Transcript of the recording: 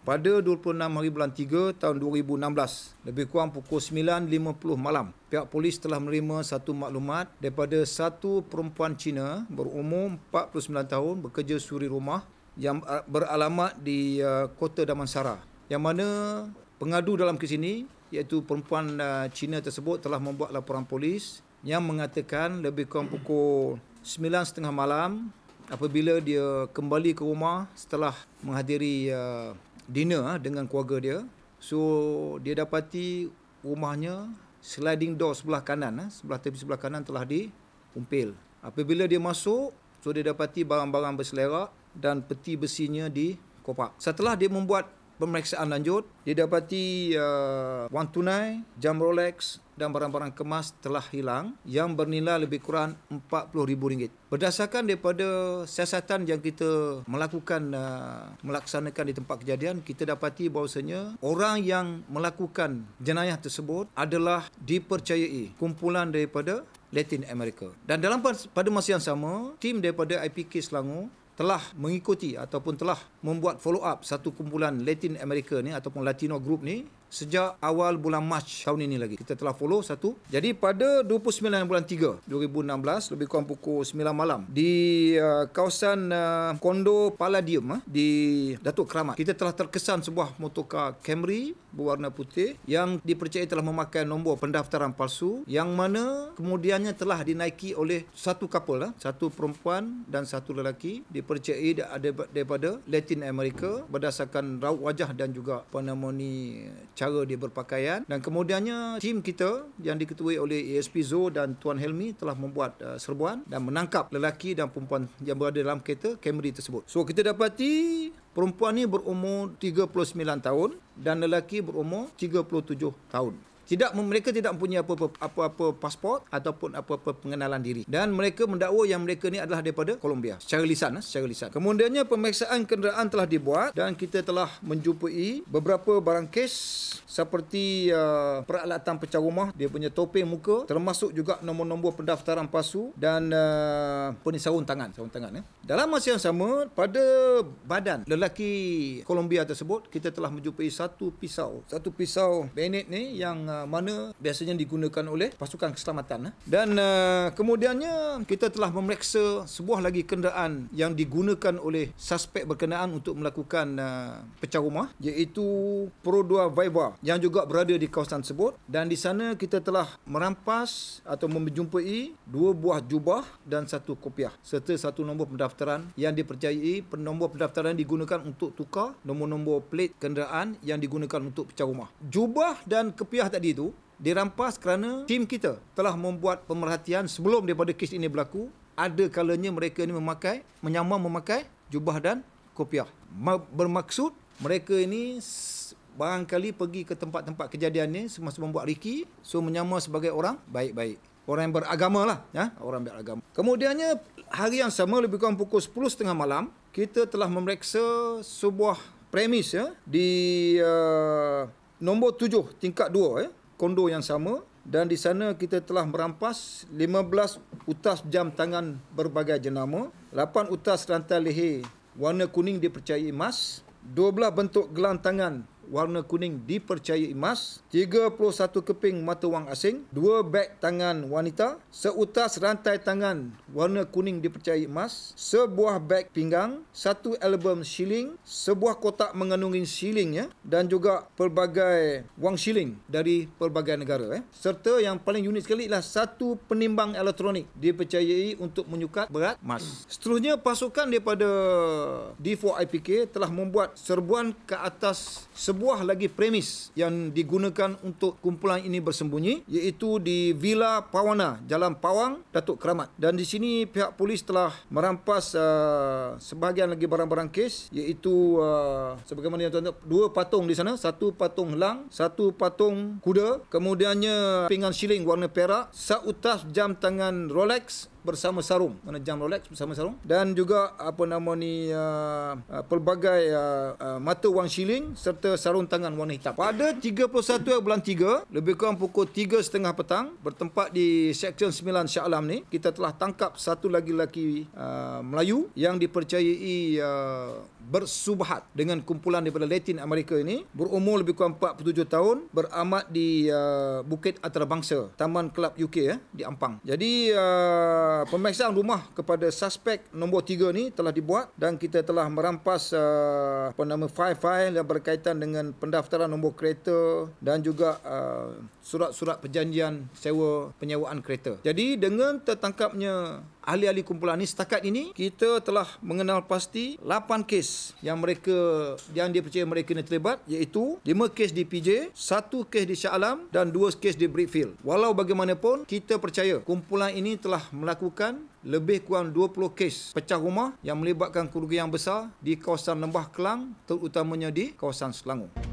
pada 26 hari bulan 3 tahun 2016, lebih kurang pukul 9.50 malam. Pihak polis telah menerima satu maklumat daripada satu perempuan Cina berumur 49 tahun bekerja suri rumah yang beralamat di Kota Damansara, yang mana pengadu dalam kes ini iaitu perempuan Cina tersebut telah membuat laporan polis yang mengatakan lebih kurang pukul 9.30 malam apabila dia kembali ke rumah setelah menghadiri dinner dengan keluarga dia. So dia dapati rumahnya sliding door sebelah kanan, sebelah tepi sebelah kanan telah diumpil. Apabila dia masuk, so dia dapati barang-barang berselerak dan peti besinya dikopak. Setelah dia membuat pemeriksaan lanjut, dia dapati wang tunai, jam Rolex dan barang-barang kemas telah hilang yang bernilai lebih kurang RM40,000. Berdasarkan daripada siasatan yang kita melaksanakan di tempat kejadian, kita dapati bahawasanya orang yang melakukan jenayah tersebut adalah dipercayai kumpulan daripada Latin America. Dan pada masa yang sama, tim daripada IPK Selangor telah mengikuti ataupun telah membuat follow up satu kumpulan Latin America ni ataupun Latino group ni sejak awal bulan Mac tahun ini lagi. Kita telah follow satu. Jadi pada 29 bulan 3 2016 lebih kurang pukul 9 malam di kawasan kondo Palladium di Datuk Keramat, kita telah terkesan sebuah motorkar Camry berwarna putih yang dipercayai telah memakai nombor pendaftaran palsu, yang mana kemudiannya telah dinaiki oleh satu couple, satu perempuan dan satu lelaki, dipercayai daripada Latin America berdasarkan raut wajah dan juga cara dia berpakaian. Dan kemudiannya tim kita yang diketuai oleh ASP Zo dan Tuan Helmi telah membuat serbuan dan menangkap lelaki dan perempuan yang berada dalam kereta Camry tersebut. So kita dapati perempuan ni berumur 39 tahun dan lelaki berumur 37 tahun. Mereka tidak mempunyai apa-apa pasport ataupun apa-apa pengenalan diri, dan mereka mendakwa yang mereka ni adalah daripada Colombia secara lisan. Kemudiannya pemeriksaan kenderaan telah dibuat dan kita telah menjumpai beberapa barang kes seperti peralatan pecah rumah, dia punya topeng muka, termasuk juga nombor-nombor pendaftaran palsu dan sarung tangan. Dalam masa yang sama, pada badan lelaki Colombia tersebut kita telah menjumpai satu pisau bayonet ni yang mana biasanya digunakan oleh pasukan keselamatan. Dan kemudiannya kita telah memeriksa sebuah lagi kenderaan yang digunakan oleh suspek berkenaan untuk melakukan pecah rumah, iaitu Pro 2 Viva yang juga berada di kawasan tersebut. Dan di sana kita telah merampas atau menjumpai 2 buah jubah dan satu kopiah serta satu nombor pendaftaran yang dipercayai nombor pendaftaran digunakan untuk tukar nombor-nombor plate kenderaan yang digunakan untuk pecah rumah. Jubah dan kopiah tadi itu dirampas kerana tim kita telah membuat pemerhatian sebelum daripada kes ini berlaku. Ada kalanya mereka ini menyamar memakai jubah dan kopiah. Bermaksud mereka ini barangkali pergi ke tempat-tempat kejadian ni semasa membuat riki, so menyamar sebagai orang baik-baik, orang yang beragama lah, orang beragama. Kemudiannya hari yang sama lebih kurang pukul 10.30 malam, kita telah memeriksa sebuah premis di nombor 7 tingkat 2 kondo yang sama, dan di sana kita telah merampas 15 utas jam tangan berbagai jenama, 8 utas rantai leher warna kuning dipercayai emas, 12 bentuk gelang tangan warna kuning dipercayai emas, 31 keping mata wang asing, 2 beg tangan wanita, seutas rantai tangan warna kuning dipercayai emas, sebuah beg pinggang, 1 album shilling, sebuah kotak mengandungi shilling dan juga pelbagai wang shilling dari pelbagai negara serta yang paling unik sekali ialah 1 penimbang elektronik dipercayai untuk menyukat berat emas. Seterusnya pasukan daripada D4IPK telah membuat serbuan ke atas sebuah lagi premis yang digunakan untuk kumpulan ini bersembunyi, iaitu di Villa Pawana, Jalan Pawang, Datuk Keramat. Dan di sini pihak polis telah merampas sebahagian lagi barang-barang kes, iaitu sebagaimana yang tuan tengok, 2 patung di sana, 1 patung helang, 1 patung kuda, kemudiannya pinggan shilling warna perak, seutas jam tangan Rolex bersama sarung, mana jam Rolex bersama sarung, dan juga pelbagai mata wang shilling serta sarung tangan warna hitam. Pada 31 bulan 3, lebih kurang pukul 3.30 petang, bertempat di Seksyen 9 Shah Alam ni, kita telah tangkap satu lagi lelaki Melayu yang dipercayai bersubhat dengan kumpulan daripada Latin Amerika ini, berumur lebih kurang 47 tahun, beramat di Bukit Antarabangsa, Taman Kelab UK di Ampang. Jadi pemeriksaan rumah kepada suspek nombor 3 ni telah dibuat dan kita telah merampas file-file yang berkaitan dengan pendaftaran nombor kereta dan juga surat-surat perjanjian penyewaan kereta. Jadi dengan tertangkapnya ahli-ahli kumpulan ini, setakat ini kita telah mengenal pasti 8 kes yang dipercayai mereka ini terlibat, iaitu 5 kes di PJ, 1 kes di Shah Alam dan 2 kes di Brickfield. Walau bagaimanapun, kita percaya kumpulan ini telah melakukan lebih kurang 20 kes pecah rumah yang melibatkan kerugian besar di kawasan Lembah Kelang, terutamanya di kawasan Selangor.